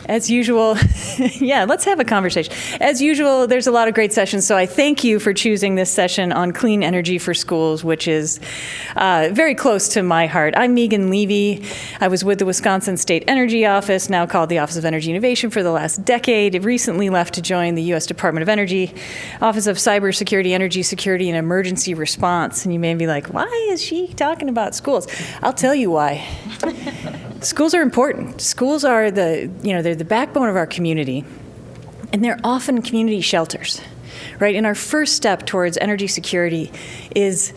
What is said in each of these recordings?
As usual, yeah, let's have a conversation. As usual, there's a lot of great sessions, so I thank you for choosing this session on clean energy for schools, which is very close to my heart. I'm Megan Levy. I was with the Wisconsin State Energy Office, now called the Office of Energy Innovation, for the last decade. I recently left to join the U.S. Department of Energy, Office of Cybersecurity, Energy Security, and Emergency Response. And you may be like, why is she talking about schools? I'll tell you why. Schools are important. Schools are they're the backbone of our community, and they're often community shelters, right? And our first step towards energy security is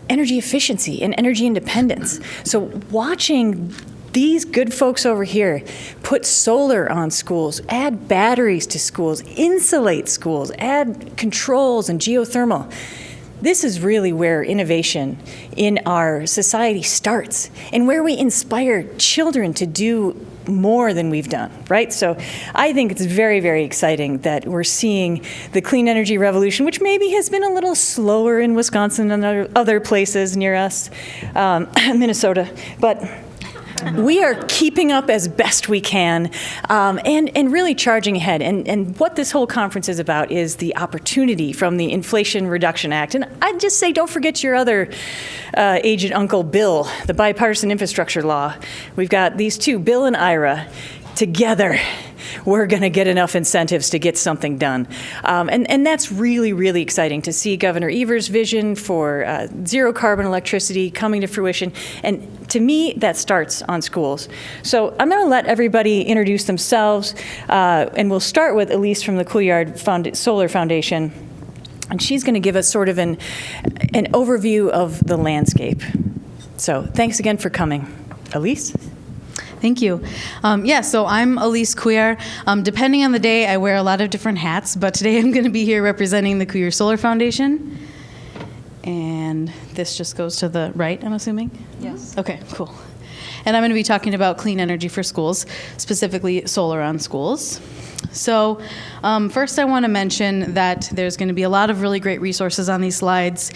energy efficiency and energy independence. So watching these good folks over here put solar on schools, add batteries to schools, insulate schools, add controls and geothermal. This is really where innovation in our society starts and where we inspire children to do more than we've done, right? So I think it's very, very exciting that we're seeing the clean energy revolution, which maybe has been a little slower in Wisconsin than other places near us, Minnesota, but we are keeping up as best we can and really charging ahead. And what this whole conference is about is the opportunity from the Inflation Reduction Act. And I'd just say don't forget your other aged uncle bill, the bipartisan infrastructure law. We've got these two, Bill and Ira, together. We're going to get enough incentives to get something done. And that's really, really exciting to see Governor Evers' vision for zero carbon electricity coming to fruition. And to me, that starts on schools. So I'm going to let everybody introduce themselves. And we'll start with Elise from the Couillard Solar Foundation. And she's going to give us sort of an overview of the landscape. So thanks again for coming. Elise? Thank you. So I'm Elise Couillard. Depending on the day, I wear a lot of different hats, but today I'm going to be here representing the Couillard Solar Foundation. And this just goes to the right, I'm assuming? Yes. Okay, cool. And I'm going to be talking about clean energy for schools, specifically solar on schools. So first I want to mention that there's going to be a lot of really great resources on these slides,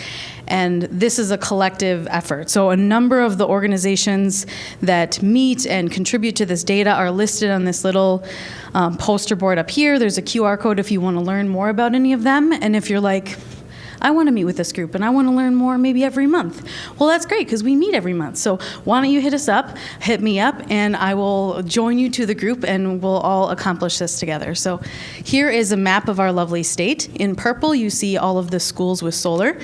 and this is a collective effort. So a number of the organizations that meet and contribute to this data are listed on this little poster board up here. There's a QR code if you want to learn more about any of them, and if you're like, I want to meet with this group and I want to learn more maybe every month. Well, that's great because we meet every month. So why don't you hit me up, and I will join you to the group and we'll all accomplish this together. So here is a map of our lovely state. In purple, you see all of the schools with solar.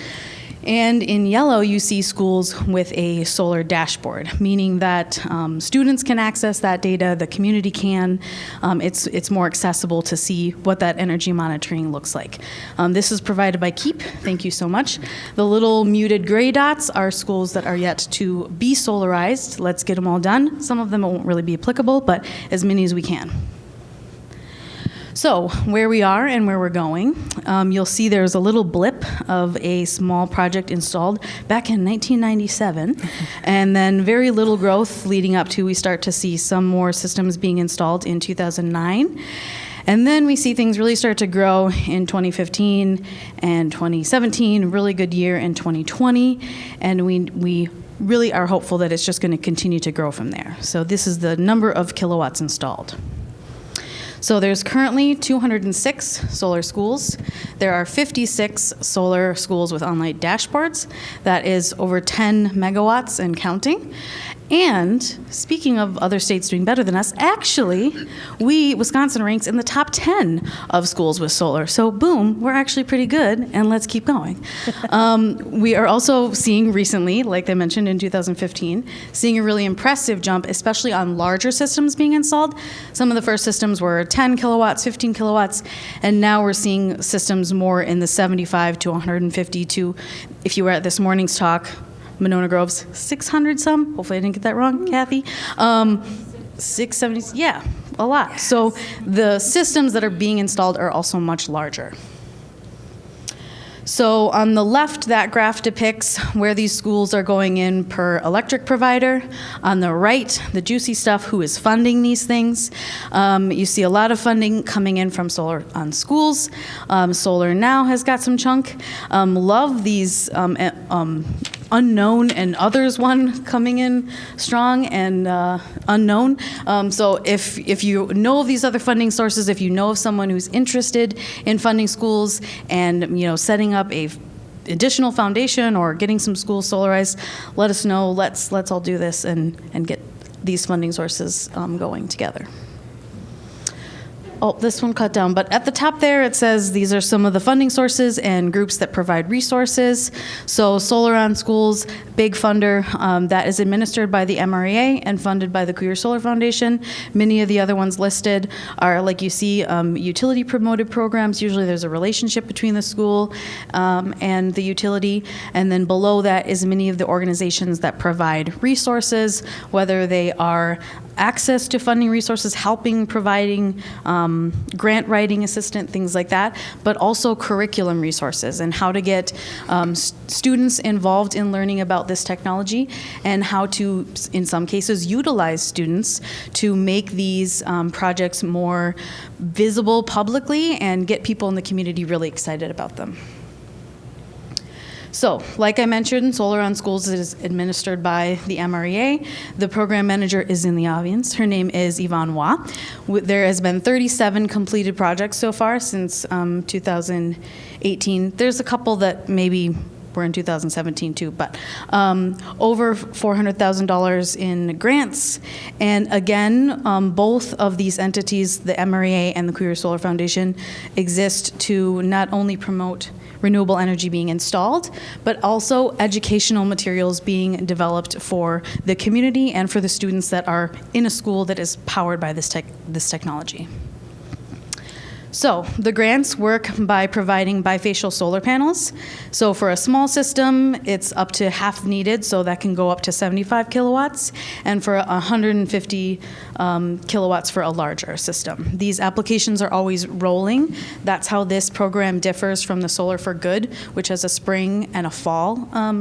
And in yellow, you see schools with a solar dashboard, meaning that students can access that data, the community can. It's more accessible to see what that energy monitoring looks like. This is provided by KEEP. Thank you so much. The little muted gray dots are schools that are yet to be solarized. Let's get them all done. Some of them won't really be applicable, but as many as we can. So where we are and where we're going, you'll see there's a little blip of a small project installed back in 1997, and then very little growth leading up to we start to see some more systems being installed in 2009. And then we see things really start to grow in 2015 and 2017, really good year in 2020, and we really are hopeful that it's just going to continue to grow from there. So this is the number of kilowatts installed. So there's currently 206 solar schools. There are 56 solar schools with on-light dashboards. That is over 10 megawatts and counting. And speaking of other states doing better than us, actually, Wisconsin ranks in the top 10 of schools with solar. So boom, we're actually pretty good, and let's keep going. We are also seeing recently, like I mentioned in 2015, seeing a really impressive jump, especially on larger systems being installed. Some of the first systems were 10 kilowatts, 15 kilowatts, and now we're seeing systems more in the 75 to 150 to, if you were at this morning's talk, Monona Grove's 600 some. Hopefully I didn't get that wrong, Kathy. 670, yeah, a lot. Yes. So the systems that are being installed are also much larger. So on the left, that graph depicts where these schools are going in per electric provider. On the right, the juicy stuff, who is funding these things. You see a lot of funding coming in from Solar on Schools. Solar Now has got some chunk. Love these unknown and others one coming in strong and unknown. So if you know of these other funding sources, if you know of someone who's interested in funding schools and setting up a additional foundation or getting some schools solarized, let us know. Let's all do this and get these funding sources going together. Oh, this one cut down, but at the top there it says these are some of the funding sources and groups that provide resources. So Solar on Schools, big funder, that is administered by the MREA and funded by the Couillard Solar Foundation. Many of the other ones listed are, like you see, utility promoted programs. Usually there's a relationship between the school and the utility. And then below that is many of the organizations that provide resources, whether they are access to funding resources, helping, providing grant writing assistant, things like that, but also curriculum resources and how to get students involved in learning about this technology and how to, in some cases, utilize students to make these projects more visible publicly and get people in the community really excited about them. So, like I mentioned, Solar on Schools is administered by the MREA. The program manager is in the audience. Her name is Yvonne Wah. There has been 37 completed projects so far since 2018. There's a couple that maybe were in 2017 too, but over $400,000 in grants. And again, both of these entities, the MREA and the Couillard Solar Foundation, exist to not only promote renewable energy being installed, but also educational materials being developed for the community and for the students that are in a school that is powered by this technology. So the grants work by providing bifacial solar panels. So for a small system, it's up to half needed, so that can go up to 75 kilowatts, and for 150 kilowatts for a larger system. These applications are always rolling. That's how this program differs from the Solar for Good, which has a spring and a fall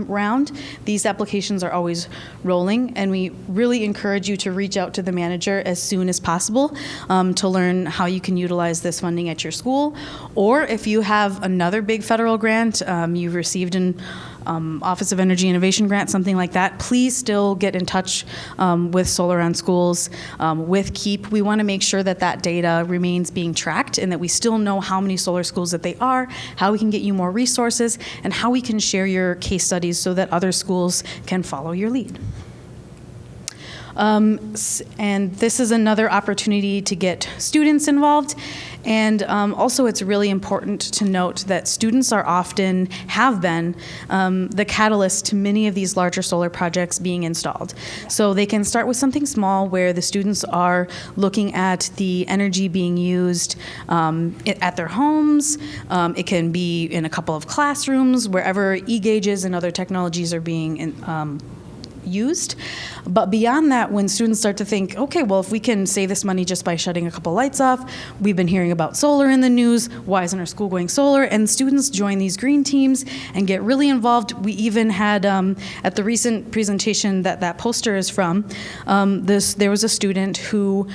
round. These applications are always rolling, and we really encourage you to reach out to the manager as soon as possible to learn how you can utilize this funding at your school, or if you have another big federal grant you've received an Office of Energy Innovation grant, something like that, please still get in touch with Solar on Schools, with KEEP. We want to make sure that that data remains being tracked and that we still know how many solar schools that they are, how we can get you more resources, and how we can share your case studies so that other schools can follow your lead. And this is another opportunity to get students involved. And also it's really important to note that students are often, have been, the catalyst to many of these larger solar projects being installed. So they can start with something small where the students are looking at the energy being used at their homes. It can be in a couple of classrooms, wherever e-gauges and other technologies are being used. But beyond that, when students start to think, okay, well, if we can save this money just by shutting a couple lights off, we've been hearing about solar in the news, why isn't our school going solar? And students join these green teams and get really involved. We even had, at the recent presentation that poster is from, there was a student who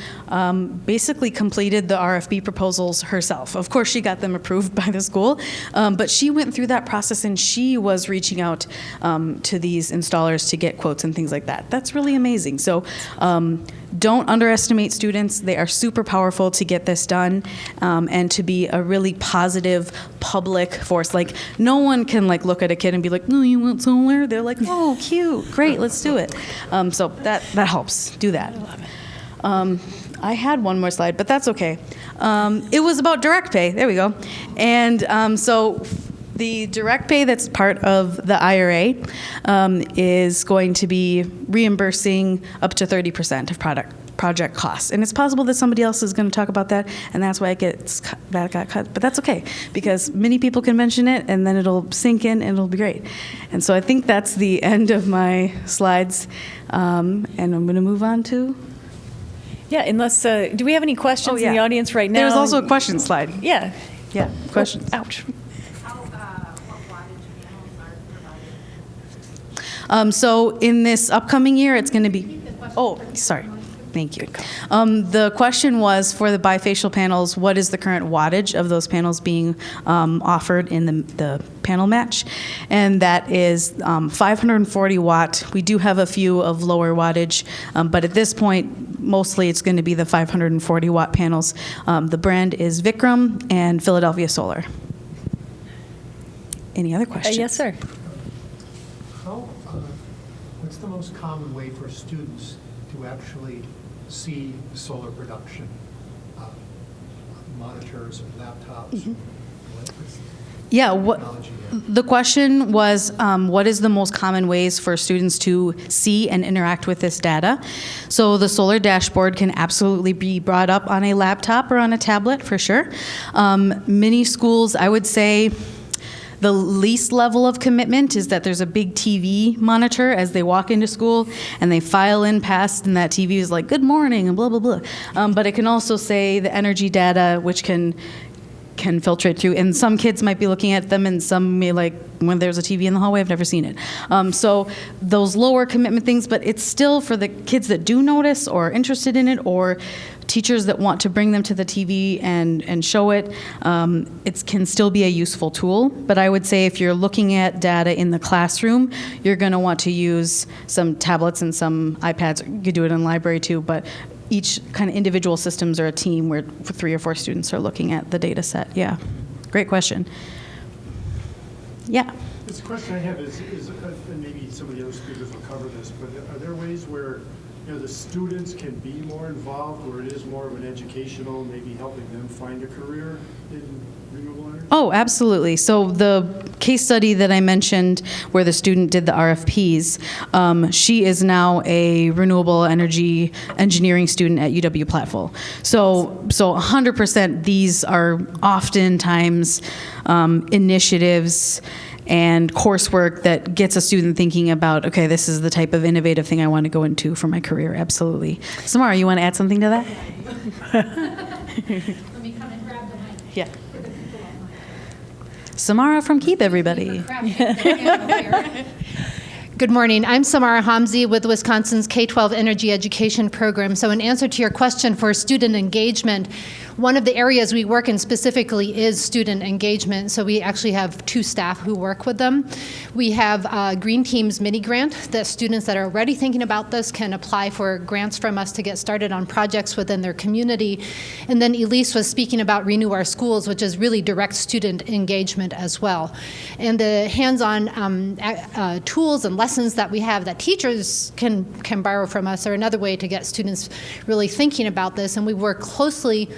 basically completed the RFP proposals herself. Of course, she got them approved by the school, but she went through that process and she was reaching out to these installers to get quotes and things like that. That's really amazing. So don't underestimate students. They are super powerful to get this done and to be a really positive public force. Like, no one can look at a kid and be like, no, you want solar? They're like, oh, cute, great, let's do it. So that helps. Do that. I love it. I had one more slide, but that's okay. It was about direct pay. There we go. And so the direct pay that's part of the IRA is going to be reimbursing up to 30% of project costs. And it's possible that somebody else is going to talk about that, and that's why that got cut. But that's okay, because many people can mention it, and then it'll sink in, and it'll be great. And so I think that's the end of my slides, and I'm going to move on to... Yeah, unless, do we have any questions in the audience right now? There's also a question slide. Yeah. Yeah, questions. Oh, ouch. So in this upcoming year, it's going to be, oh, sorry. Thank you. The question was, for the bifacial panels, what is the current wattage of those panels being offered in the panel match? And that is 540 watt. We do have a few of lower wattage, but at this point, mostly it's going to be the 540 watt panels. The brand is Vikram and Philadelphia Solar. Any other questions? Yes, sir. What's the most common way for students to actually see solar production? Monitors or laptops? Yeah, Technology there? the question was, what is the most common ways for students to see and interact with this data? So the solar dashboard can absolutely be brought up on a laptop or on a tablet, for sure. Many schools, I would say, the least level of commitment is that there's a big TV monitor as they walk into school, and they file in past, and that TV is like, good morning, and blah, blah, blah. But it can also say the energy data, which can filtrate through. And some kids might be looking at them, and some may, like, when there's a TV in the hallway, I've never seen it. So those lower commitment things, but it's still for the kids that do notice or are interested in it, or teachers that want to bring them to the TV and show it. It can still be a useful tool, but I would say if you're looking at data in the classroom, you're going to want to use some tablets and some iPads. You could do it in the library too, but each kind of individual systems or a team where 3 or 4 students are looking at the data set. Yeah, great question. Yeah. This question I have is and maybe some of the other speakers will cover this, but are there ways where the students can be more involved, where it is more of an educational, maybe helping them find a career in renewable energy? Oh, absolutely. So the case study that I mentioned where the student did the RFPs, she is now a renewable energy engineering student at UW Platteville. So 100% these are oftentimes initiatives and coursework that gets a student thinking about, okay, this is the type of innovative thing I want to go into for my career. Absolutely. Samara, you want to add something to that? Let me come and grab the mic. Yeah. Samara from Keep, everybody. Good morning. I'm Samara Hamzi with Wisconsin's K-12 Energy Education Program. So in answer to your question for student engagement, one of the areas we work in specifically is student engagement. So we actually have 2 staff who work with them. We have Green Team's mini grant that students that are already thinking about this can apply for grants from us to get started on projects within their community. And then Elise was speaking about Renew Our Schools, which is really direct student engagement as well. And the hands-on tools and lessons that we have that teachers can borrow from us are another way to get students really thinking about this. And we work closely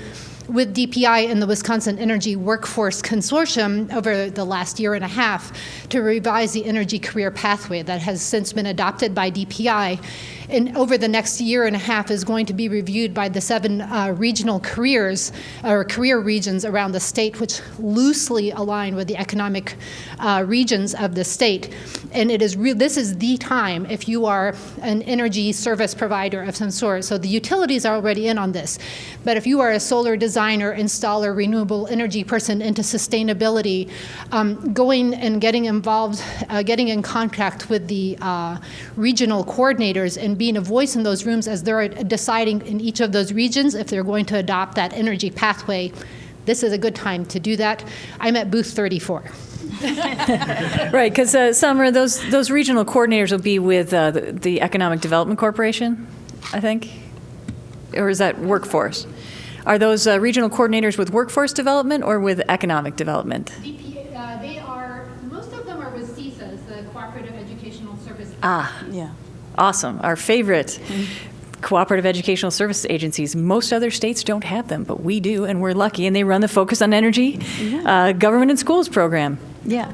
with DPI and the Wisconsin Energy Workforce Consortium over the last year and a half to revise the energy career pathway that has since been adopted by DPI. And over the next year and a half is going to be reviewed by the 7 regional careers or career regions around the state, which loosely align with the economic regions of the state. And it is this is the time if you are an energy service provider of some sort. So the utilities are already in on this. But if you are a solar designer, installer, renewable energy person into sustainability, going and getting involved, getting in contact with the regional coordinators and being a voice in those rooms as they're deciding in each of those regions if they're going to adopt that energy pathway, this is a good time to do that. I'm at booth 34. Right, because Summer, those regional coordinators will be with the Economic Development Corporation, I think? Or is that workforce? Are those regional coordinators with workforce development or with economic development? They are, most of them are with CESER, the Cooperative Educational Service. Yeah. Awesome. Our favorite cooperative educational services agencies. Most other states don't have them, but we do, and we're lucky. And they run the Focus on Energy Government and Schools program. Yeah.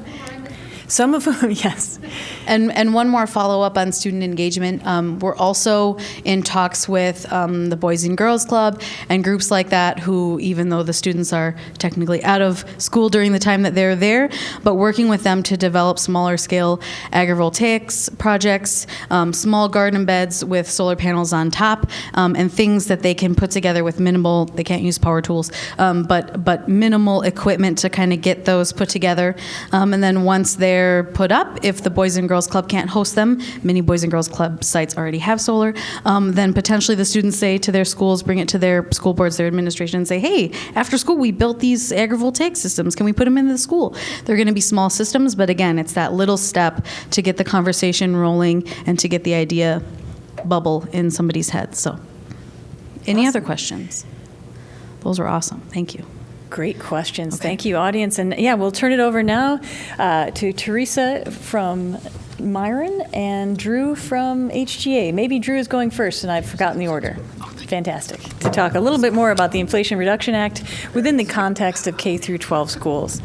Some of them, yes. And one more follow-up on student engagement. We're also in talks with the Boys and Girls Club and groups like that who, even though the students are technically out of school during the time that they're there, but working with them to develop smaller scale agrivoltaics projects, small garden beds with solar panels on top, and things that they can put together with minimal, they can't use power tools, but minimal equipment to kind of get those put together. And then once they're they're put up. If the Boys and Girls Club can't host them, many Boys and Girls Club sites already have solar, then potentially the students say to their schools, bring it to their school boards, their administration, and say, hey, after school we built these agrivoltaic systems. Can we put them in the school? They're going to be small systems, but again, it's that little step to get the conversation rolling and to get the idea bubble in somebody's head. So, any other questions? Those were awesome. Thank you. Great questions. Okay. Thank you, audience. And yeah, we'll turn it over now to Theresa from Miron and Drew from HGA. Maybe Drew is going first, and I've forgotten the order. Fantastic. To talk a little bit more about the Inflation Reduction Act within the context of K through 12 schools.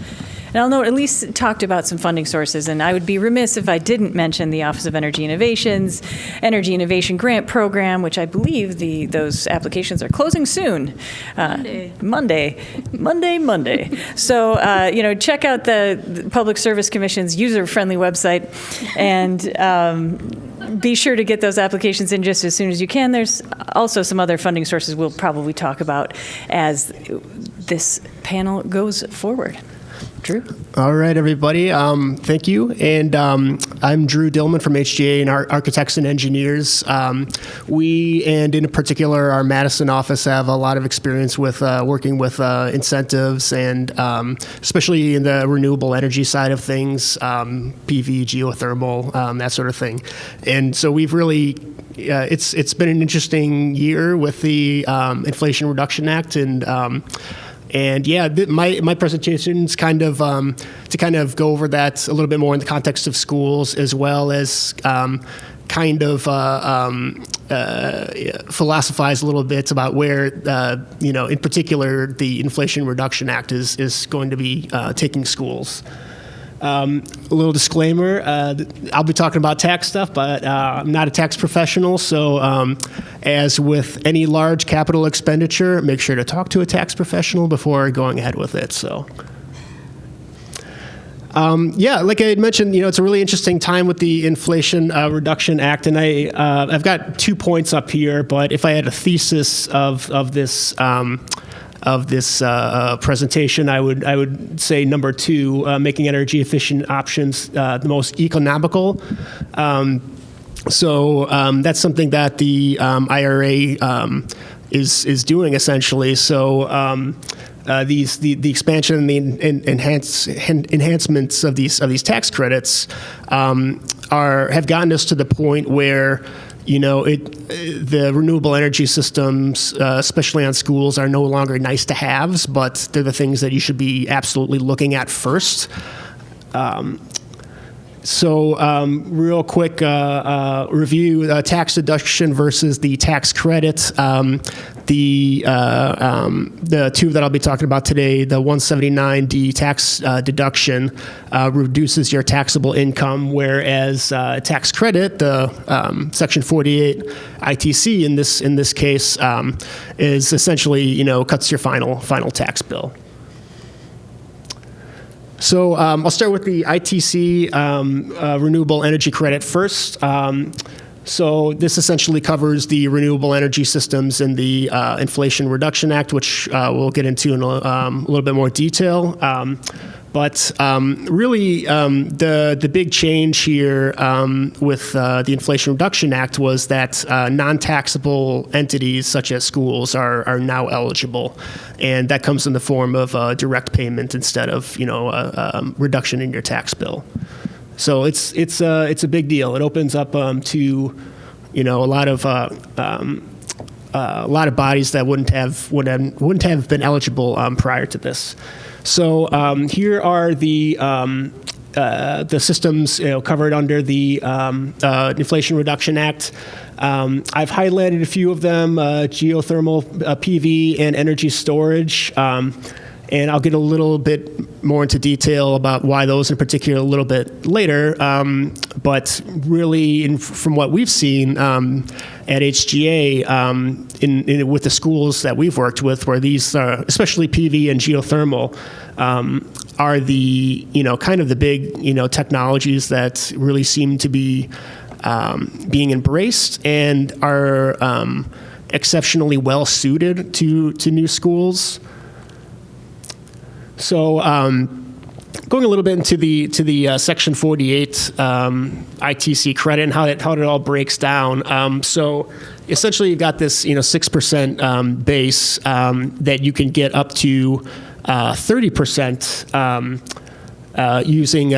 And I'll note Elise talked about some funding sources, and I would be remiss if I didn't mention the Office of Energy Innovations, Energy Innovation Grant Program, which I believe those applications are closing soon. Monday. So, check out the Public Service Commission's user-friendly website, and be sure to get those applications in just as soon as you can. There's also some other funding sources we'll probably talk about as this panel goes forward. Drew? All right, everybody. Thank you. And I'm Drew Dillman from HGA and our Architects and Engineers. We, and in particular, our Madison office, have a lot of experience with working with incentives and especially in the renewable energy side of things, PV, geothermal, that sort of thing. And so we've really it's been an interesting year with the Inflation Reduction Act, and yeah, my presentation's kind of to kind of go over that a little bit more in the context of schools, as well as philosophize a little bit about where in particular the Inflation Reduction Act is going to be taking schools. A little disclaimer, I'll be talking about tax stuff, but I'm not a tax professional, so as with any large capital expenditure, make sure to talk to a tax professional before going ahead with it. So, like I had mentioned, it's a really interesting time with the Inflation Reduction Act, and I've got 2 points up here, but if I had a thesis of this presentation, I would say number 2, making energy efficient options the most economical. So that's something that the IRA is doing essentially. So the expansion and the enhancements of these tax credits have gotten us to the point where the renewable energy systems, especially on schools, are no longer nice to haves, but they're the things that you should be absolutely looking at first. Real quick review: tax deduction versus the tax credit. The 2 that I'll be talking about today, the 179D tax deduction reduces your taxable income, whereas tax credit, the Section 48 ITC in this case, is essentially cuts your final tax bill. So I'll start with the ITC renewable energy credit first. So this essentially covers the renewable energy systems in the Inflation Reduction Act, which we'll get into in a little bit more detail. But really, the big change here with the Inflation Reduction Act was that non-taxable entities such as schools are now eligible, and that comes in the form of direct payment instead of reduction in your tax bill. So it's a big deal. It opens up to a lot of bodies that wouldn't have been eligible prior to this. So here are the systems covered under the Inflation Reduction Act. I've highlighted a few of them: geothermal, PV, and energy storage. And I'll get a little bit more into detail about why those in particular a little bit later. But really, from what we've seen at HGA, with the schools that we've worked with, where these, especially PV and geothermal, are the kind of the big technologies that really seem to be being embraced and are exceptionally well suited to new schools. So Going a little bit into the Section 48 ITC credit and how it all breaks down. So essentially, you've got this 6% base that you can get up to 30% using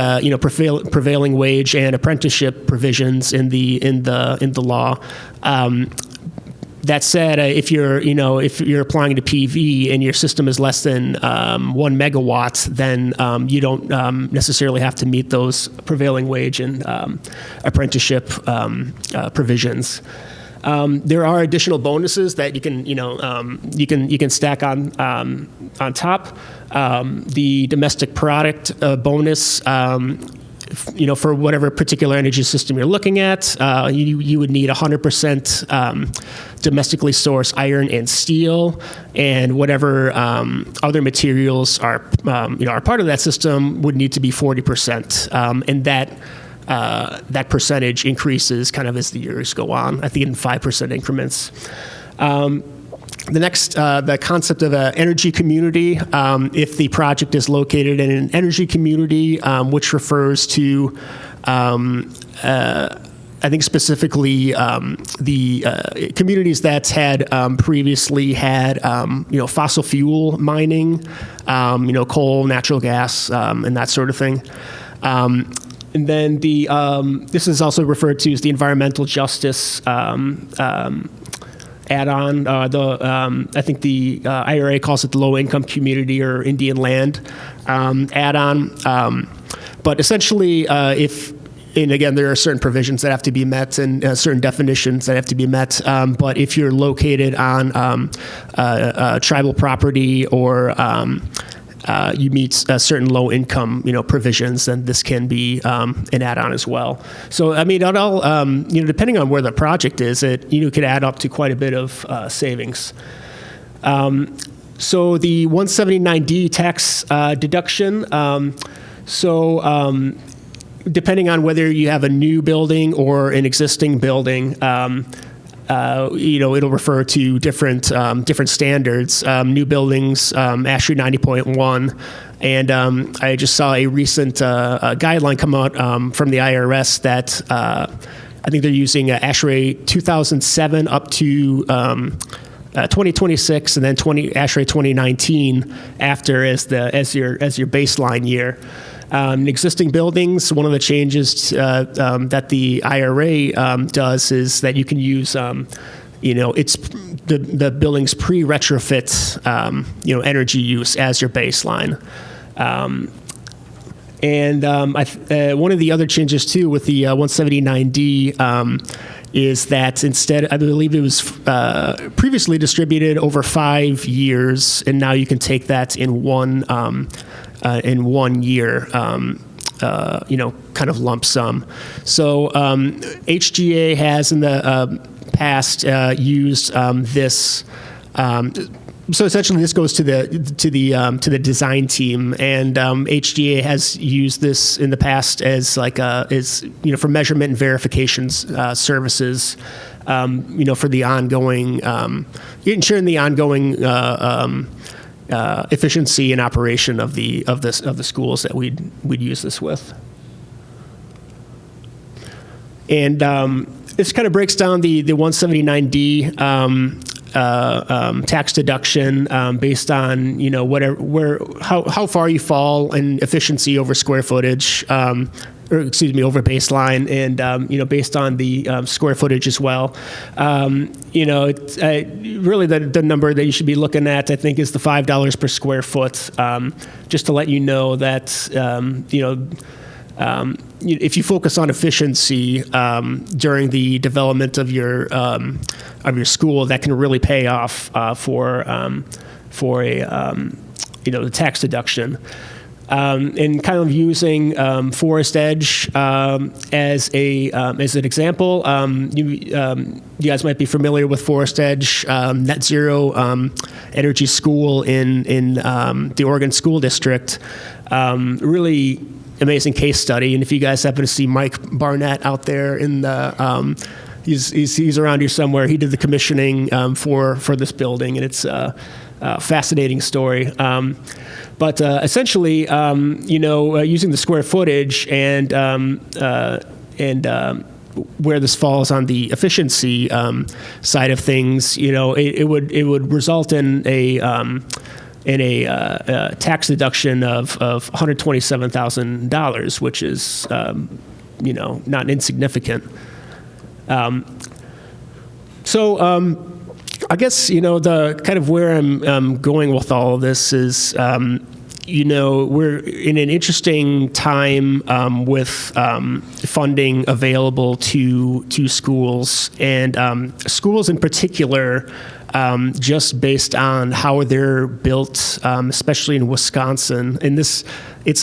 prevailing wage and apprenticeship provisions in the law. That said, if you're applying to PV and your system is less than 1 megawatt, then you don't necessarily have to meet those prevailing wage and apprenticeship provisions. There are additional bonuses that you can stack on top. The domestic product bonus. For whatever particular energy system you're looking at, you would need 100% domestically sourced iron and steel, and whatever other materials are part of that system would need to be 40%, and that percentage increases kind of as the years go on. I think in 5% increments. The next, the concept of an energy community, if the project is located in an energy community, which refers to, I think specifically the communities that's had previously had, fossil fuel mining, coal, natural gas, and that sort of thing. And then this is also referred to as the environmental justice add-on. I think the IRA calls it the low-income community or Indian land add-on. But essentially, and again, there are certain provisions that have to be met and certain definitions that have to be met. But if you're located on tribal property or you meet certain low-income, provisions, then this can be an add-on as well. So, I mean, it all, depending on where the project is, it could add up to quite a bit of savings. So the 179D tax deduction. Depending on whether you have a new building or an existing building, it'll refer to different standards. New buildings, ASHRAE 90.1, and I just saw a recent guideline come out from the IRS that I think they're using ASHRAE 2007 up to 2026, and then ASHRAE 2019 after as your baseline year. Existing buildings, one of the changes that the IRA does is that you can use, it's the building's pre-retrofit, energy use as your baseline. One of the other changes too with the 179D is that instead, I believe it was previously distributed over 5 years, and now you can take that in one year, kind of lump sum. So HGA has in the past used this. So essentially, this goes to the design team, and HGA has used this in the past as for measurement and verifications services, for the ongoing ensuring the ongoing efficiency and operation of the schools that we'd use this with. And this kind of breaks down the 179D tax deduction based on how far you fall in efficiency over square footage, over baseline, and based on the square footage as well. It's really the number that you should be looking at, I think, is the $5 per square foot. Just to let you know that if you focus on efficiency during the development of your school, that can really pay off for a the tax deduction. And kind of using Forest Edge as an example, you guys might be familiar with Forest Edge, net zero energy school in the Oregon School District. Really amazing case study, and if you guys happen to see Mike Barnett out there in the, he's around here somewhere. He did the commissioning for this building, and it's fascinating story. But essentially, using the square footage and where this falls on the efficiency side of things, it would result in a tax deduction of $127,000, which is not insignificant. I guess the kind of where I'm going with all of this is, we're in an interesting time with funding available to schools, and schools in particular, just based on how they're built, especially in Wisconsin. And it's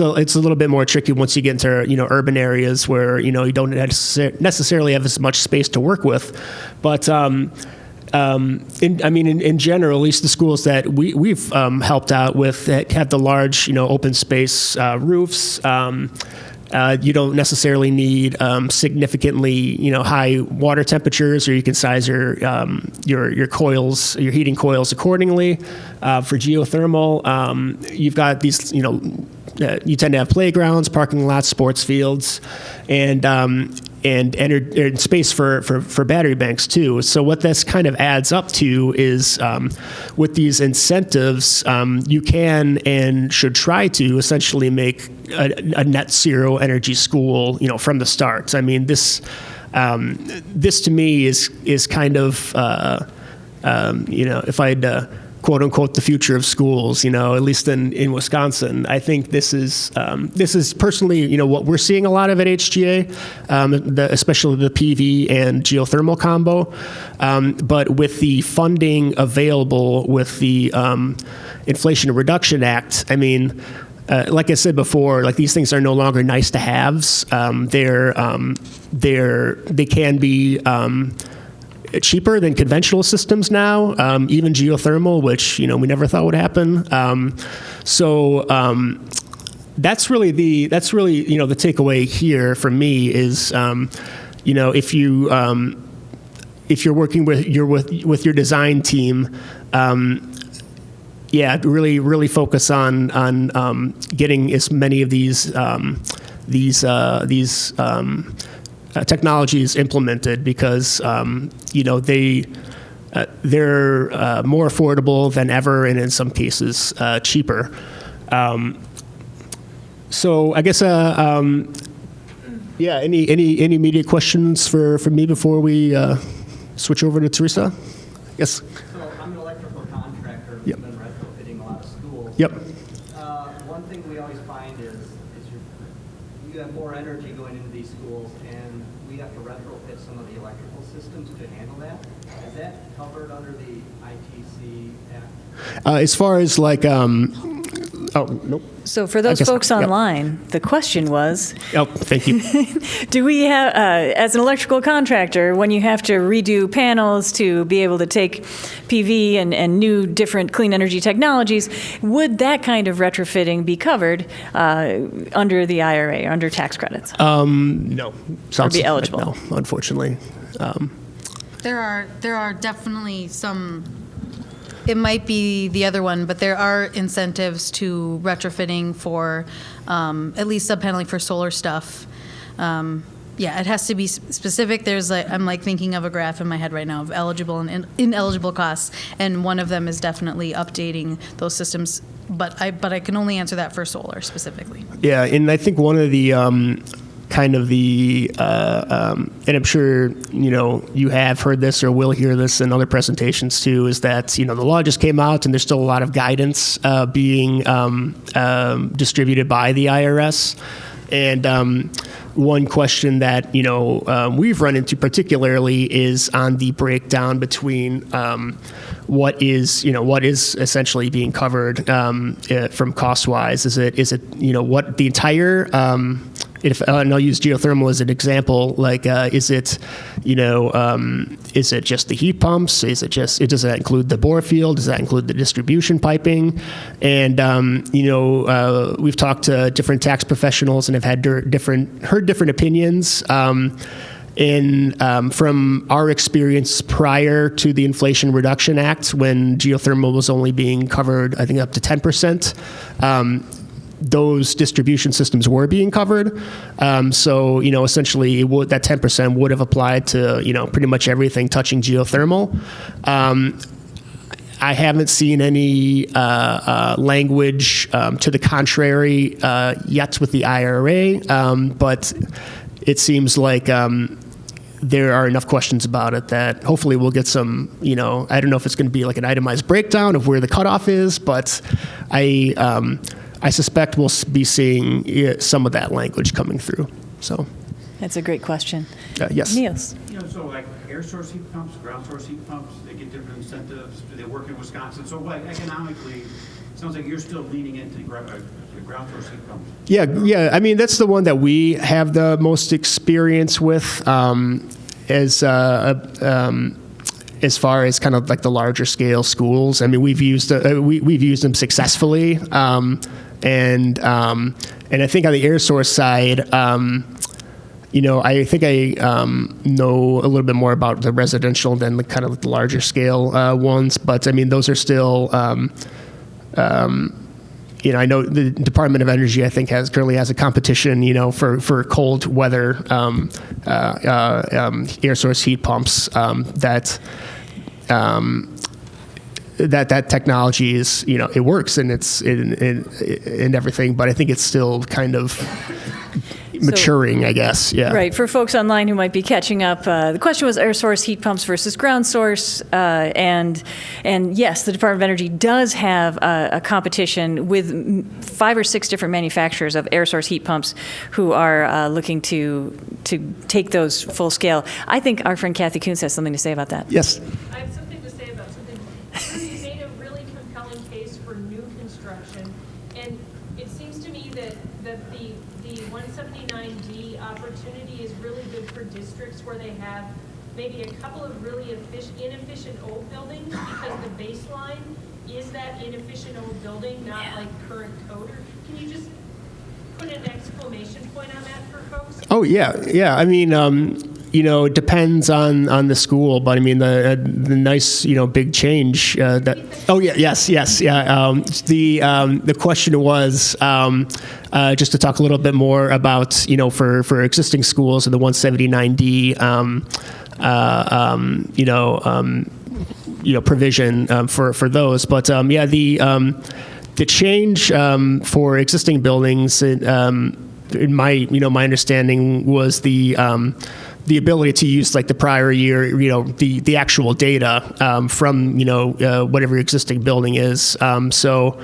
a little bit more tricky once you get into urban areas where you don't necessarily have as much space to work with, but. In general, at least the schools that we've helped out with that have the large, open space roofs, you don't necessarily need significantly, high water temperatures, or you can size your coils, your heating coils accordingly. For geothermal, you've got these, you tend to have playgrounds, parking lots, sports fields, and space for battery banks too. So what this kind of adds up to is, with these incentives, you can and should try to essentially make a net zero energy school, from the start. I mean, this to me is kind of, if I had quote unquote the future of schools, at least in Wisconsin. I think this is personally, what we're seeing a lot of at HGA, especially the PV and geothermal combo. But with the funding available with the Inflation Reduction Act, I mean, like I said before, like these things are no longer nice to haves. They can be cheaper than conventional systems now, even geothermal, which we never thought would happen. That's really the takeaway here for me is if you're working with your design team, really focus on getting as many of these technologies implemented, because they're more affordable than ever, and in some cases cheaper. So I guess any immediate questions for me before we switch over to Theresa? Yes. So I'm an electrical contractor who's Yep. been retrofitting a lot of schools. Yep. One thing we always find is you have more energy going into these schools, and we have to retrofit some of the electrical systems to handle that. Is that covered under the ITC Act? As far as like, nope. So for those folks online, the question was, thank you. do we have, as an electrical contractor, when you have to redo panels to be able to take PV and new different clean energy technologies, would that kind of retrofitting be covered under the IRA, under tax credits? No. Or be eligible? No, unfortunately. There are definitely some. It might be the other one, but there are incentives to retrofitting for at least subpaneling for solar stuff. It has to be specific. I'm thinking of a graph in my head right now of eligible and ineligible costs, and one of them is definitely updating those systems. But I can only answer that for solar specifically. Yeah, and I think one of the and I'm sure you have heard this or will hear this in other presentations too, is that the law just came out and there's still a lot of guidance being distributed by the IRS. And one question that we've run into particularly is on the breakdown between what is essentially being covered from cost wise. Is it what the entire and I'll use geothermal as an example. Like, is it just the heat pumps? Does that include the bore field? Does that include the distribution piping? And we've talked to different tax professionals and have had heard different opinions. from our experience prior to the Inflation Reduction Act, when geothermal was only being covered, I think, up to 10%, those distribution systems were being covered. So, essentially that 10% would have applied to, pretty much everything touching geothermal. I haven't seen any language to the contrary yet with the IRA, but it seems like there are enough questions about it that hopefully we'll get some, I don't know if it's going to be like an itemized breakdown of where the cutoff is, but I suspect we'll be seeing some of that language coming through. So, That's a great question. Yes. Niels. So like air source heat pumps, ground source heat pumps, they get different incentives. Do they work in Wisconsin? So like economically, it sounds like you're still leaning into the ground source heat pumps. Yeah. I mean, that's the one that we have the most experience with, as far as kind of like the larger scale schools. I mean, we've used them successfully, and I think on the air source side, I think I know a little bit more about the residential than the kind of the larger scale ones. But I mean, those are still, I know the Department of Energy, I think, currently has a competition, for cold weather air source heat pumps that technology is, it works and it's in everything, but I think it's still kind of maturing, I guess. Yeah. Right. For folks online who might be catching up, the question was air source heat pumps versus ground source. And yes, the Department of Energy does have a competition with 5 or 6 different manufacturers of air source heat pumps who are looking to take those full scale. I think our friend Kathy Kuntz has something to say about that. Yes. I have something to say about something. You made a really compelling case for new construction, and it seems to me that the 179D opportunity is really good for districts where they have maybe a couple of really inefficient old buildings, because the baseline is that inefficient old building, not like current code. Or can you just put an exclamation point on that for folks? Oh yeah. I mean, it depends on the school, but I mean the nice big change. Yeah. The question was just to talk a little bit more about for existing schools and the 179D provision for those, but the change for existing buildings, in my understanding was the ability to use like the prior year, the actual data from whatever your existing building is. So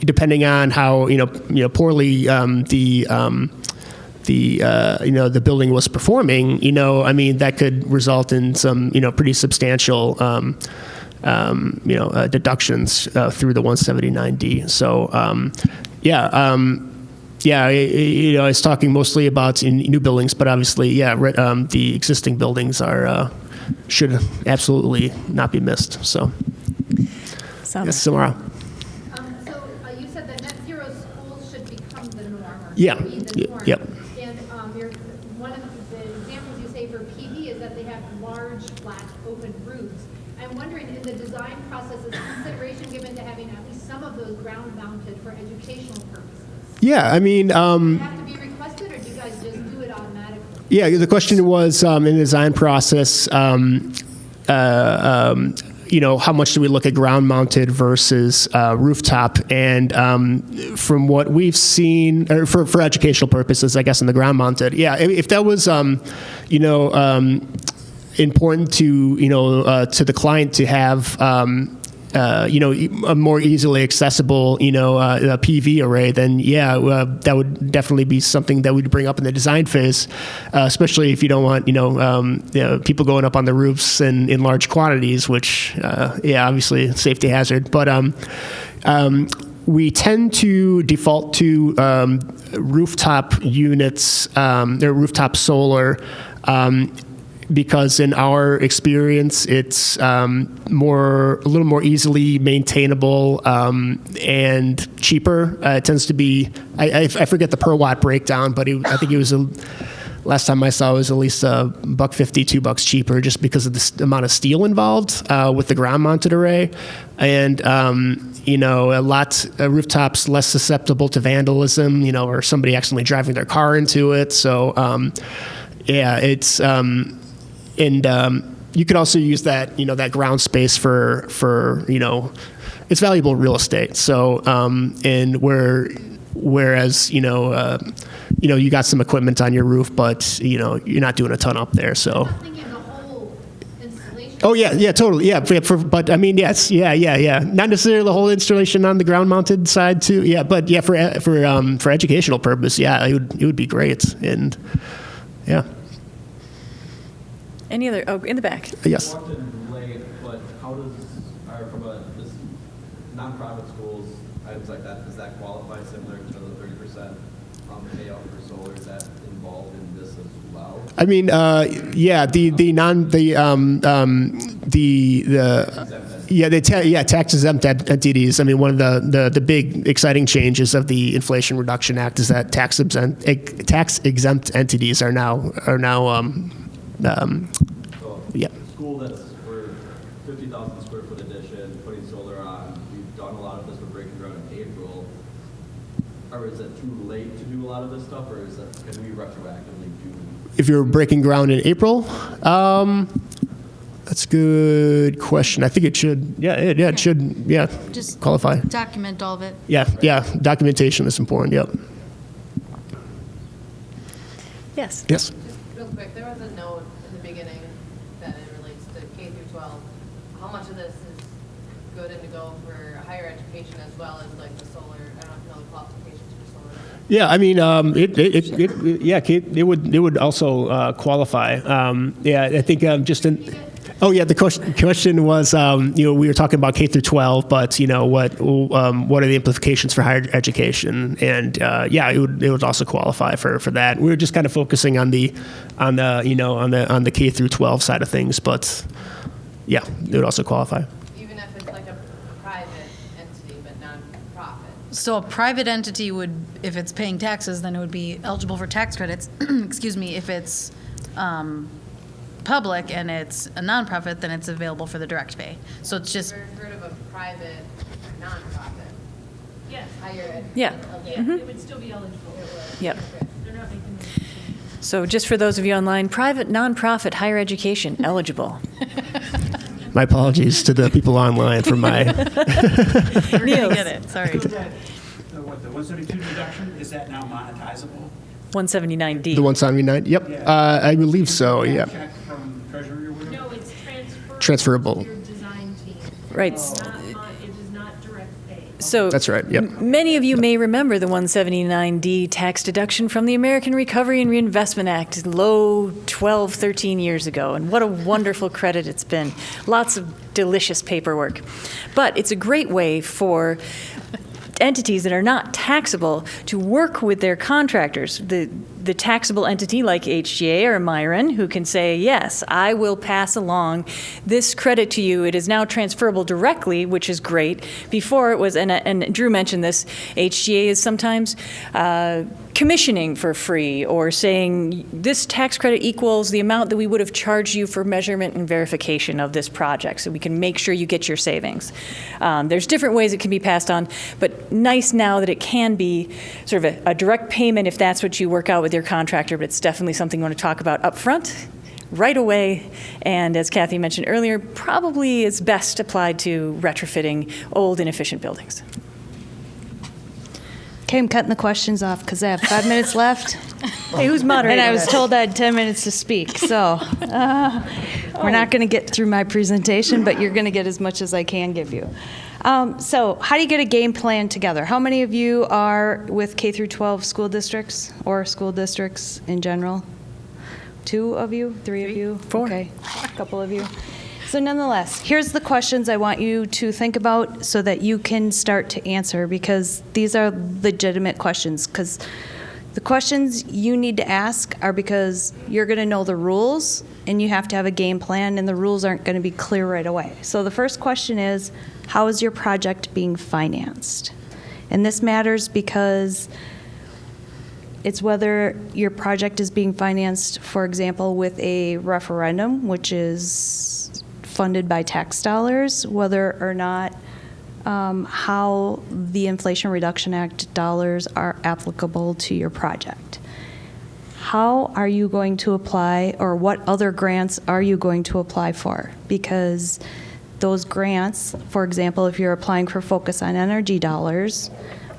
depending on how poorly the building was performing, that could result in some pretty substantial deductions through the 179D. So I was talking mostly about in new buildings, but obviously, the existing buildings should absolutely not be missed. So, yes, Samara. You said that net zero schools should become the norm. Yeah. The norm. Yep. And one of the examples you say for PV is that they have large, flat, open roofs. I'm wondering, in the design process, is consideration given to having at least some of those ground-mounted for educational purposes? Yeah, I mean, Does it have to be requested, or do you guys just do it automatically? Yeah, the question was in the design process, how much do we look at ground-mounted versus rooftop? And from what we've seen, or for educational purposes, I guess, in the ground-mounted, if that was, important to the client to have, a more easily accessible, a PV array, then that would definitely be something that we'd bring up in the design phase, especially if you don't want, people going up on the roofs in large quantities, which, obviously safety hazard. But we tend to default to rooftop units, or rooftop solar, because in our experience, it's a little more easily maintainable and cheaper. It tends to be, I forget the per watt breakdown, but I think it was last time I saw it was at least $1.50, $2 cheaper, just because of the amount of steel involved with the ground-mounted array, and rooftops less susceptible to vandalism, or somebody accidentally driving their car into it. So it's you could also use that that ground space for it's valuable real estate. So whereas you got some equipment on your roof, but you're not doing a ton up there. So. I'm thinking the whole installation. Oh yeah, totally, yeah. But I mean, yes, yeah. Not necessarily the whole installation on the ground-mounted side too. Yeah, but yeah, for educational purpose, yeah, it would be great, and yeah. Any other? Oh, in the back. Yes. Walked in late, but how does, this nonprofit schools, items like that, does that qualify similar to the 30% payout for solar? Is that involved in this as well? I mean, tax exempt entities. I mean, one of the big exciting changes of the Inflation Reduction Act is that tax exempt entities are now School that's for 50,000 square foot addition, putting solar on. We've done a lot of this for breaking ground in April. Or is it too late to do a lot of this stuff, or can we retroactively do? If you're breaking ground in April, that's a good question. I think it should. It should. Yeah, Just qualify. document all of it. Yeah. Documentation is important. Yep. Yes. Yes. Real quick, there was a note in the beginning that it relates to K through 12. How much of this is good and to go for higher education as well as like the solar? I don't know if you know the qualifications for solar. Yeah, I mean, it would also qualify. I think just in. Oh yeah, the question was, we were talking about K through 12, but what are the implications for higher education? And it would also qualify for that. We were just kind of focusing on the K through 12 side of things, but yeah, it would also qualify. Even if it's like a private entity but non-profit. So a private entity would, if it's paying taxes, then it would be eligible for tax credits. Excuse me. If it's public and it's a nonprofit, then it's available for the direct pay. So it's just. Ever heard of a private nonprofit? Yes. Higher ed. Yeah. Okay. Yeah, it would still be eligible. Yep. They're not making the So just for those of you online, private, nonprofit, higher education, eligible. My apologies to the people online for my. We're going to get it. Sorry. So that, the 172 deduction, is that now monetizable? 179D. The 179. Yep. Yeah. I believe so. Yeah. Check from Treasury or whatever? No, it's Transferable. to your design team. Right. It is not direct pay. So That's right. Yep. Many of you may remember the 179D tax deduction from the American Recovery and Reinvestment Act 12, 13 years ago. And what a wonderful credit it's been. Lots of delicious paperwork. But it's a great way for entities that are not taxable to work with their contractors. The taxable entity like HGA or Miron, who can say, yes, I will pass along this credit to you. It is now transferable directly, which is great. Before it was, and Drew mentioned this, HGA is sometimes commissioning for free or saying this tax credit equals the amount that we would have charged you for measurement and verification of this project, so we can make sure you get your savings. There's different ways it can be passed on, but nice now that it can be sort of a direct payment if that's what you work out with your contractor, but it's definitely something you want to talk about up front, right away, and as Kathy mentioned earlier, probably is best applied to retrofitting old inefficient buildings. Okay, I'm cutting the questions off because I have 5 minutes left. Hey, who's moderating? And I was told I had 10 minutes to speak, so we're not going to get through my presentation, but you're going to get as much as I can give you. So how do you get a game plan together? How many of you are with K through 12 school districts or school districts in general? 2 of you? 3 of you? 4. Okay, a couple of you. So nonetheless, here's the questions I want you to think about so that you can start to answer, because these are legitimate questions. Because the questions you need to ask are because you're going to know the rules and you have to have a game plan, and the rules aren't going to be clear right away. So the first question is, how is your project being financed? And this matters because It's whether your project is being financed, for example, with a referendum, which is funded by tax dollars, whether or not how the Inflation Reduction Act dollars are applicable to your project. How are you going to apply, or what other grants are you going to apply for? Because those grants, for example, if you're applying for Focus on Energy dollars,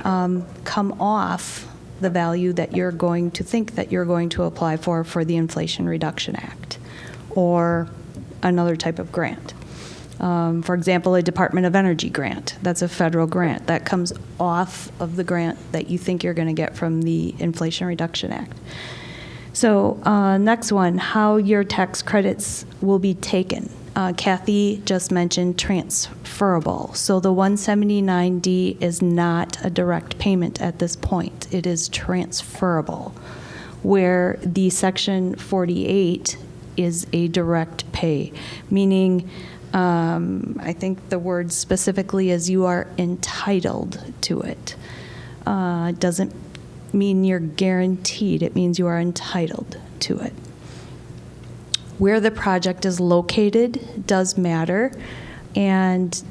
come off the value that you're going to think that you're going to apply for the Inflation Reduction Act or another type of grant. For example, a Department of Energy grant, that's a federal grant. That comes off of the grant that you think you're going to get from the Inflation Reduction Act. So next one, how your tax credits will be taken. Kathy just mentioned transferable. So the 179D is not a direct payment at this point. It is transferable, where the Section 48 is a direct pay, meaning I think the word specifically is you are entitled to it. It doesn't mean you're guaranteed. It means you are entitled to it. Where the project is located does matter, and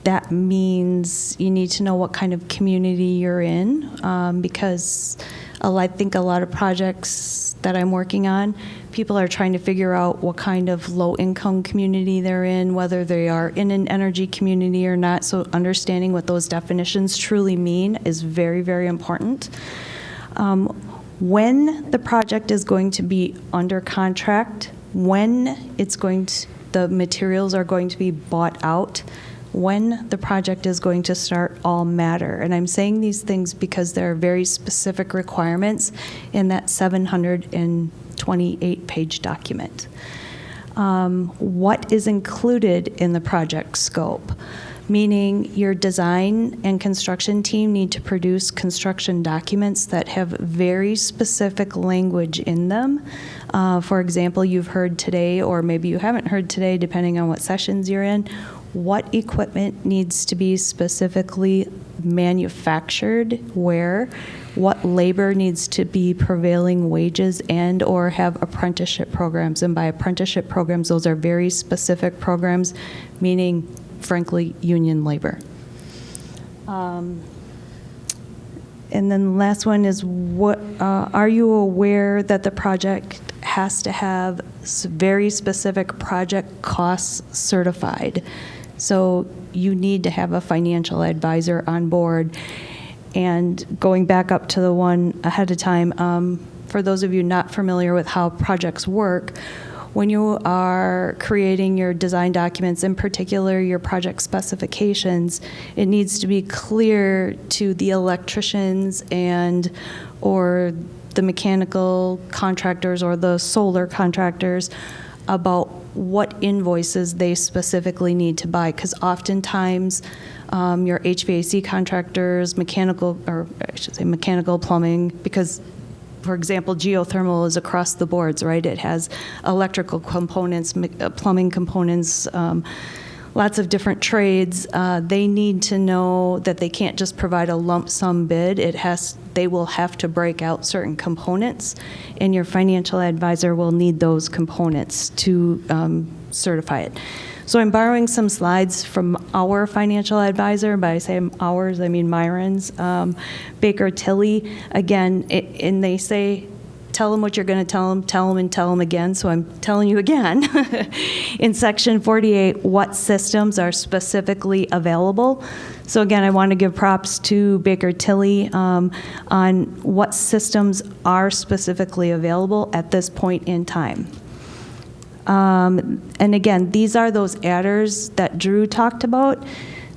that means you need to know what kind of community you're in, because I think a lot of projects that I'm working on, people are trying to figure out what kind of low-income community they're in, whether they are in an energy community or not. So understanding what those definitions truly mean is very, very important. When the project is going to be under contract, when it's going to, the materials are going to be bought out, when the project is going to start all matter. And I'm saying these things because there are very specific requirements in that 728-page document. What is included in the project scope? Meaning your design and construction team need to produce construction documents that have very specific language in them. For example, you've heard today, or maybe you haven't heard today, depending on what sessions you're in, what equipment needs to be specifically manufactured where, what labor needs to be prevailing wages and or have apprenticeship programs. And by apprenticeship programs, those are very specific programs, meaning frankly, union labor. And then the last one is, what are you aware that the project has to have very specific project costs certified? So you need to have a financial advisor on board. And going back up to the one ahead of time, for those of you not familiar with how projects work, when you are creating your design documents, in particular your project specifications, it needs to be clear to the electricians and or the mechanical contractors or the solar contractors about what invoices they specifically need to buy, because oftentimes your HVAC contractors, mechanical plumbing, because for example, geothermal is across the boards, right? It has electrical components, plumbing components, lots of different trades. They need to know that they can't just provide a lump sum bid. They will have to break out certain components, and your financial advisor will need those components to certify it. So I'm borrowing some slides from our financial advisor. By I say ours, I mean Miron's, Baker Tilly. Again, and they say, tell them what you're going to tell them and tell them again. So I'm telling you again. In Section 48, what systems are specifically available. So again, I want to give props to Baker Tilly on what systems are specifically available at this point in time. And again, these are those adders that Drew talked about.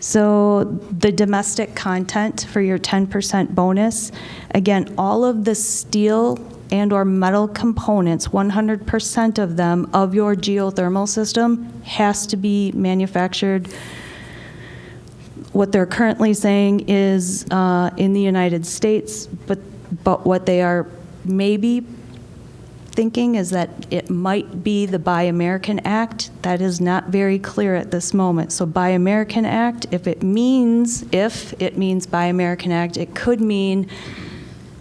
So the domestic content for your 10% bonus, again, all of the steel and or metal components, 100% of them of your geothermal system has to be manufactured. What they're currently saying is in the United States, but what they are maybe thinking is that it might be the Buy American Act. That is not very clear at this moment. So Buy American Act, if it means Buy American Act, it could mean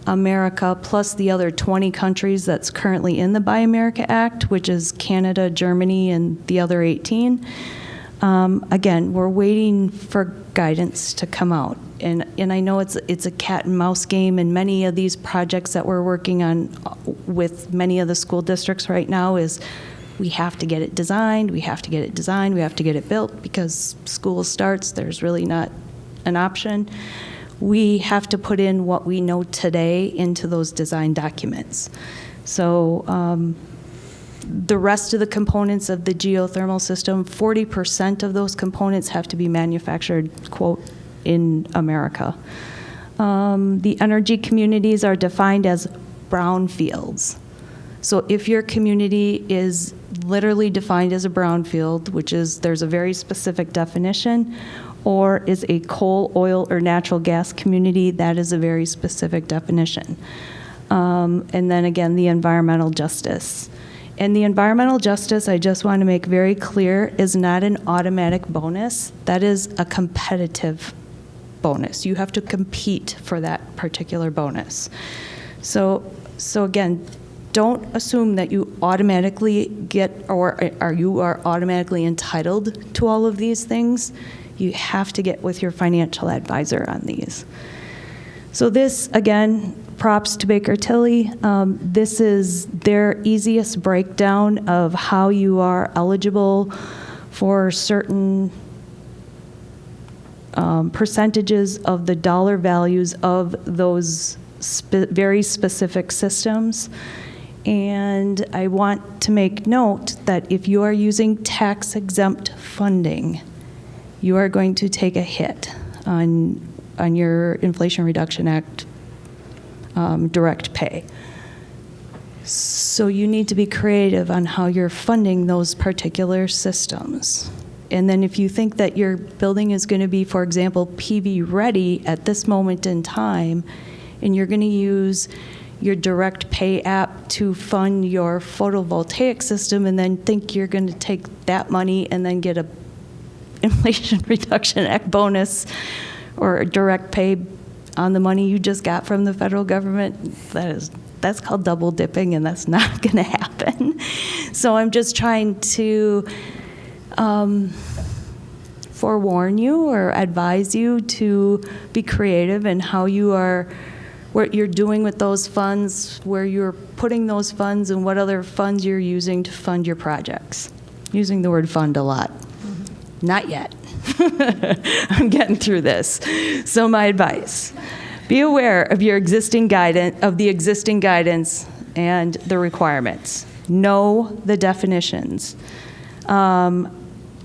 America plus the other 20 countries that's currently in the Buy America Act, which is Canada, Germany, and the other 18. Again, we're waiting for guidance to come out. And I know it's a cat and mouse game, and many of these projects that we're working on with many of the school districts right now is we have to get it designed, we have to get it designed, we have to get it built, because school starts, there's really not an option. We have to put in what we know today into those design documents. So the rest of the components of the geothermal system, 40% of those components have to be manufactured, quote, in America. The energy communities are defined as brownfields. So if your community is literally defined as a brownfield, which is, there's a very specific definition, or is a coal, oil, or natural gas community, that is a very specific definition. And then again, the environmental justice. And the environmental justice, I just want to make very clear, is not an automatic bonus. That is a competitive bonus. You have to compete for that particular bonus. So again, don't assume that you automatically get, or you are automatically entitled to all of these things. You have to get with your financial advisor on these. So this, again, props to Baker Tilly. This is their easiest breakdown of how you are eligible for certain percentages of the dollar values of those very specific systems. And I want to make note that if you are using tax-exempt funding, you are going to take a hit on your Inflation Reduction Act direct pay. So you need to be creative on how you're funding those particular systems. And then if you think that your building is going to be, for example, PV ready at this moment in time, and you're going to use your direct pay app to fund your photovoltaic system, and then think you're going to take that money and then get a Inflation Reduction Act bonus or a direct pay on the money you just got from the federal government, that's called double dipping, and that's not going to happen. So I'm just trying to forewarn you or advise you to be creative in how you are, what you're doing with those funds, where you're putting those funds, and what other funds you're using to fund your projects. Using the word fund a lot. Not yet. I'm getting through this. So my advice, be aware of your existing guidance, of the existing guidance and the requirements. Know the definitions.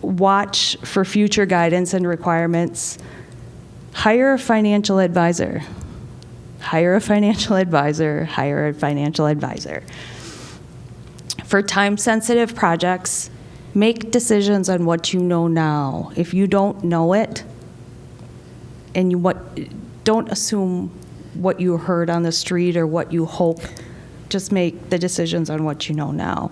Watch for future guidance and requirements. Hire a financial advisor. Hire a financial advisor. Hire a financial advisor. For time-sensitive projects, make decisions on what you know now. If you don't know it, and don't assume what you heard on the street or what you hope. Just make the decisions on what you know now.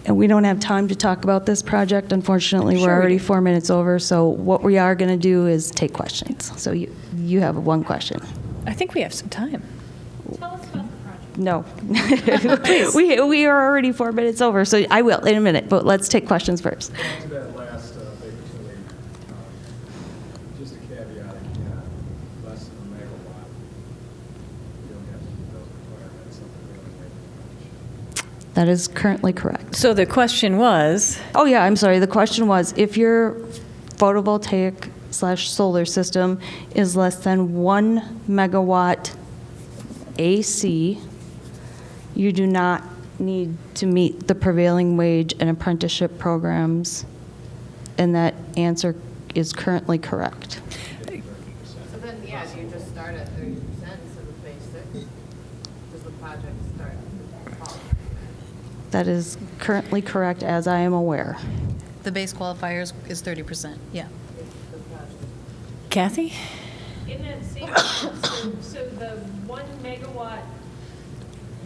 And we don't have time to talk about this project, unfortunately. We're already 4 minutes over, so what we are going to do is take questions. So you have one question. I think we have some time. Tell us about the project. No. we are already 4 minutes over, so I will in a minute, but let's take questions first. To that last Baker Tilly, just a caveat again, less than a megawatt. You don't have to meet those requirements of the building regulation. That is currently correct. So the question was, Oh, yeah, I'm sorry. The question was, if your photovoltaic/solar system is less than 1 megawatt AC, you do not need to meet the prevailing wage and apprenticeship programs, and that answer is currently correct. So then, yeah, do you just start at 30% instead of phase 6? Does the project start at the fall? That is currently correct, as I am aware. The base qualifiers is 30%, yeah. Kathy? In that same, so the 1 megawatt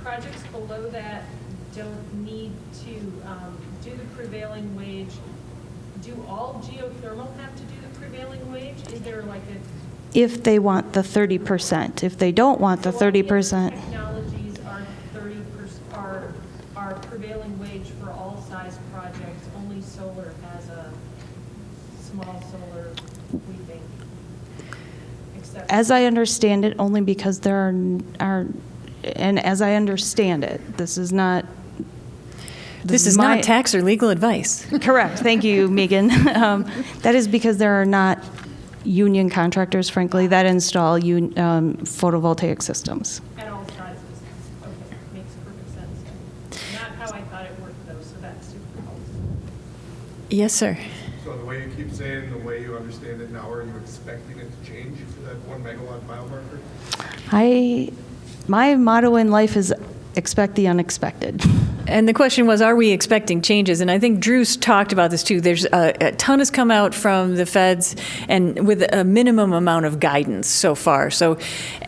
projects below that don't need to do the prevailing wage. Do all geothermal have to do the prevailing wage? Is there like if they want the 30%. If they don't want the 30%. Technologies are 30%, are prevailing wage for all size projects. Only solar has a small solar, we think. Except As I understand it, only because there are, and as I understand it, this is not. This is not tax or legal advice. Correct. Thank you, Megan. That is because there are not union contractors, frankly, that install photovoltaic systems. at all sizes. Okay, makes perfect sense. Not how I thought it worked though, so that's super helpful. Yes, sir. So the way you keep saying, the way you understand it now, are you expecting it to change for that 1 megawatt mile marker? My motto in life is expect the unexpected. And the question was, are we expecting changes? And I think Drew's talked about this too. There's a ton has come out from the feds and with a minimum amount of guidance so far. So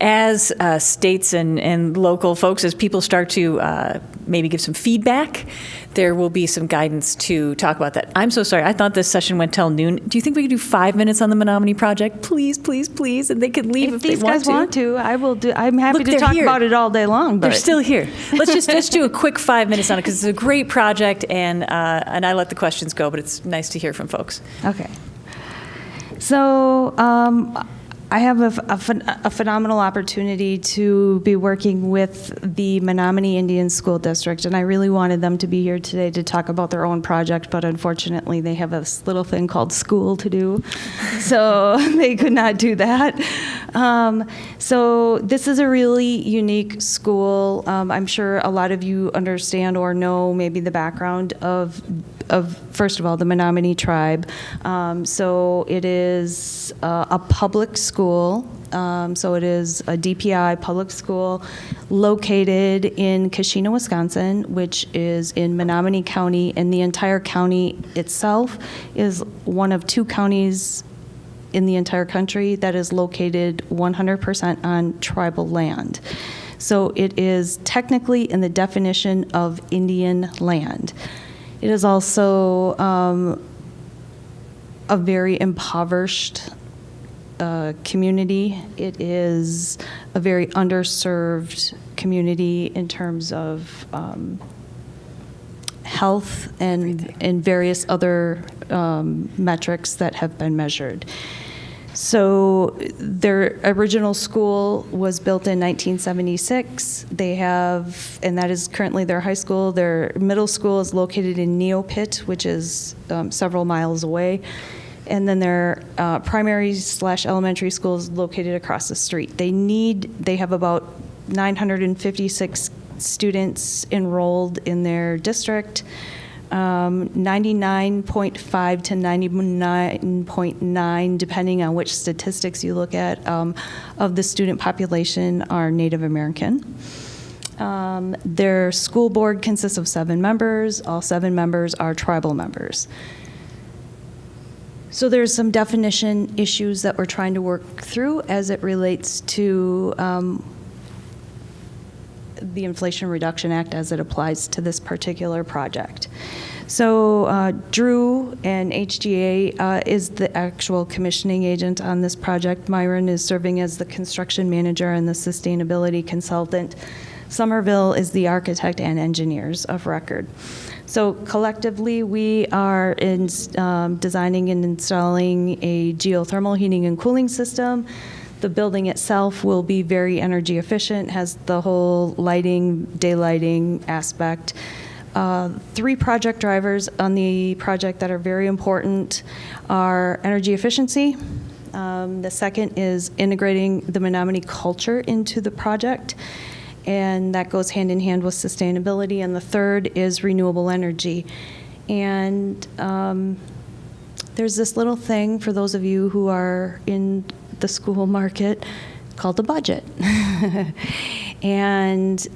as states and local folks, as people start to maybe give some feedback, there will be some guidance to talk about that. I'm so sorry. I thought this session went till noon. Do you think we could do 5 minutes on the Menominee project? Please, please, please. And they could leave if these they want guys want to. I will do. I'm happy Look, to they're talk here. about it all day long. But They're still here. Let's do a quick 5 minutes on it because it's a great project, and I let the questions go, but it's nice to hear from folks. Okay. So I have a phenomenal opportunity to be working with the Menominee Indian School District, and I really wanted them to be here today to talk about their own project, but unfortunately they have this little thing called school to do, so they could not do that. So this is a really unique school. I'm sure a lot of you understand or know maybe the background of first of all, the Menominee tribe. So it is a public school. So it is a DPI public school located in Keshena, Wisconsin, which is in Menominee County, and the entire county itself is one of 2 counties in the entire country that is located 100% on tribal land. So it is technically in the definition of Indian land. It is also a very impoverished community. It is a very underserved community in terms of health and various other metrics that have been measured. So their original school was built in 1976. They have, and that is currently their high school. Their middle school is located in Neopit, which is several miles away. And then their primary/elementary school is located across the street. They have about 956 students enrolled in their district. 99.5 to 99.9, depending on which statistics you look at, of the student population are Native American. Their school board consists of 7 members. All 7 members are tribal members. So there's some definition issues that we're trying to work through as it relates to the Inflation Reduction Act as it applies to this particular project. So Drew and HGA is the actual commissioning agent on this project. Miron is serving as the construction manager and the sustainability consultant. Somerville is the architect and engineers of record. So collectively, we are designing and installing a geothermal heating and cooling system. The building itself will be very energy efficient, has the whole lighting, daylighting aspect. 3 project drivers on the project that are very important are energy efficiency. The second is integrating the Menominee culture into the project, and that goes hand in hand with sustainability. And the third is renewable energy. And there's this little thing for those of you who are in the school market called the budget. and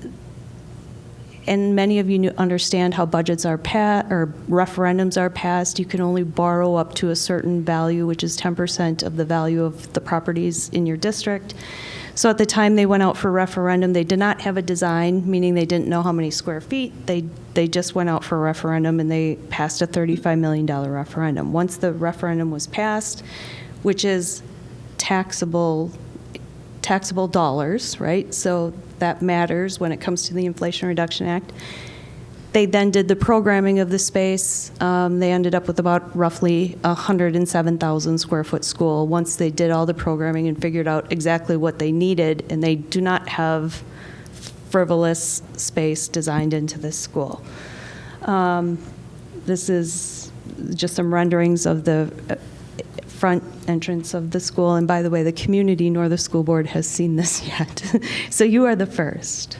many of you understand how budgets are passed or referendums are passed. You can only borrow up to a certain value, which is 10% of the value of the properties in your district. So at the time they went out for referendum, they did not have a design, meaning they didn't know how many square feet. They just went out for a referendum and they passed a $35 million referendum. Once the referendum was passed, which is taxable dollars, right? So that matters when it comes to the Inflation Reduction Act. They then did the programming of the space. They ended up with about roughly 107,000 square foot school once they did all the programming and figured out exactly what they needed, and they do not have frivolous space designed into this school. This is just some renderings of the front entrance of the school, and by the way, the community nor the school board has seen this yet, so you are the first.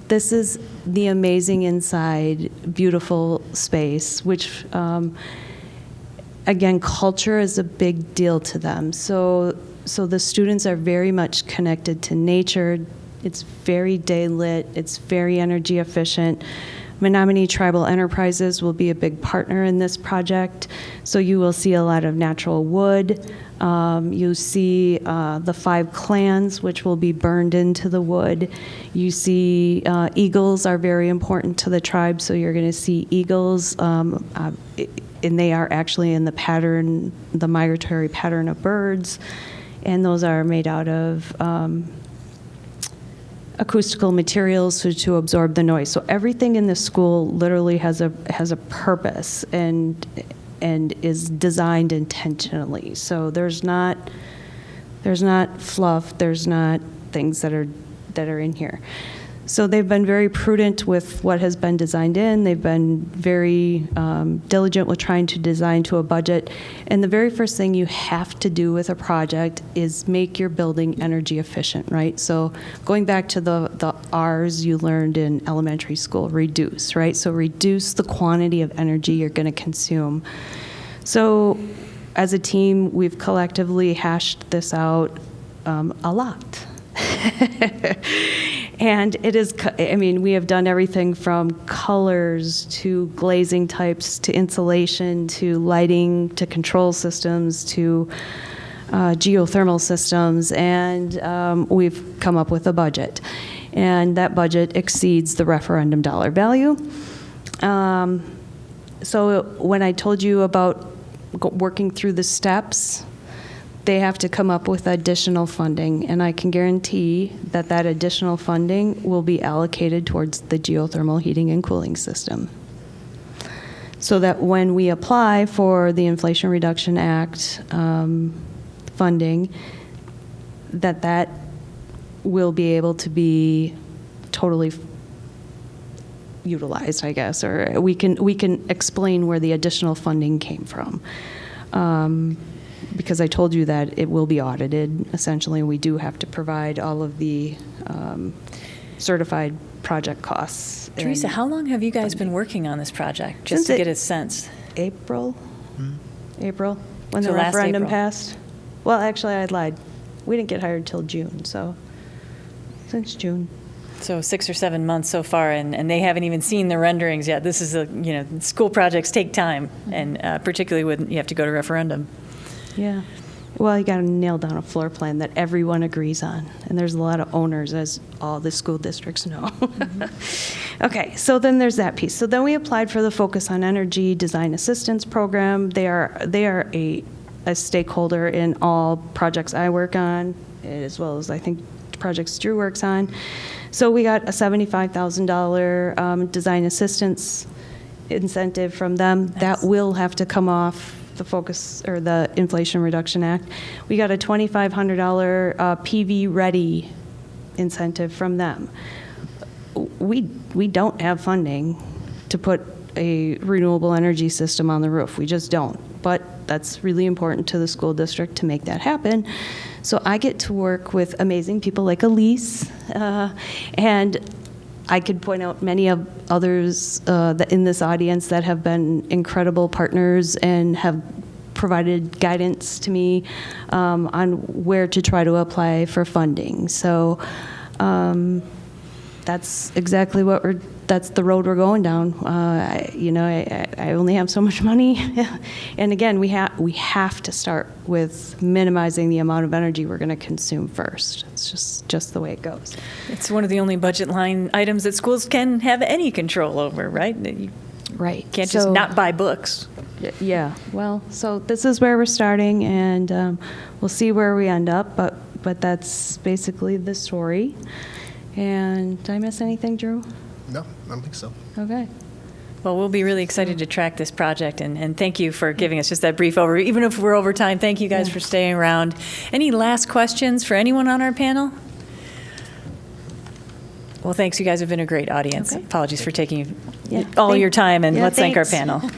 This is the amazing inside, beautiful space, which, again, culture is a big deal to them. So the students are very much connected to nature. It's very day lit. It's very energy efficient. Menominee Tribal Enterprises will be a big partner in this project. So you will see a lot of natural wood. You see the 5 clans, which will be burned into the wood. You see eagles are very important to the tribe, so you're going to see eagles, and they are actually in the pattern, the migratory pattern of birds, and those are made out of acoustical materials to absorb the noise. So everything in the school literally has a purpose and is designed intentionally. So there's not fluff, there's not things that are in here. So they've been very prudent with what has been designed in. They've been very diligent with trying to design to a budget. And the very first thing you have to do with a project is make your building energy efficient, right? So going back to the R's you learned in elementary school, reduce, right? So reduce the quantity of energy you're going to consume. So as a team, we've collectively hashed this out a lot. And it is, I mean, we have done everything from colors to glazing types to insulation to lighting to control systems to geothermal systems, and we've come up with a budget. And that budget exceeds the referendum dollar value. So when I told you about working through the steps, they have to come up with additional funding, and I can guarantee that that additional funding will be allocated towards the geothermal heating and cooling system. So that when we apply for the Inflation Reduction Act funding, that will be able to be totally utilized, I guess, or we can explain where the additional funding came from. Because I told you that it will be audited. Essentially, we do have to provide all of the certified project costs. Theresa, how long have you guys been working on this project, just to get a sense? April, when So the last referendum April. passed. Well, actually, I lied. We didn't get hired till June, so since June. So 6 or 7 months so far, and they haven't even seen the renderings yet. This is school projects take time, and particularly when you have to go to referendum. Yeah. Well, you got to nail down a floor plan that everyone agrees on. And there's a lot of owners, as all the school districts know. Okay, so then there's that piece. So then we applied for the Focus on Energy Design Assistance Program. They are a stakeholder in all projects I work on, as well as I think projects Drew works on. So we got a $75,000 design assistance incentive from them. Nice. That will have to come off the Focus or the Inflation Reduction Act. We got a $2,500 PV ready incentive from them. We don't have funding to put a renewable energy system on the roof. We just don't. But that's really important to the school district to make that happen. So I get to work with amazing people like Elise, and I could point out many of others that in this audience that have been incredible partners and have provided guidance to me on where to try to apply for funding. So that's exactly that's the road we're going down. I only have so much money. And again, we have to start with minimizing the amount of energy we're going to consume first. It's just the way it goes. It's one of the only budget line items that schools can have any control over, right? You Right. can't just not buy books. Yeah, well, so this is where we're starting, and we'll see where we end up, but that's basically the story. And did I miss anything, Drew? No, I don't think so. Okay. Well, we'll be really excited to track this project, and thank you for giving us just that brief overview. Even if we're over time, thank you guys for staying around. Any last questions for anyone on our panel? Well, thanks. You guys have been a great audience. Okay. Apologies for taking Yeah, all thank- your time, and yeah, let's thank our thanks. panel.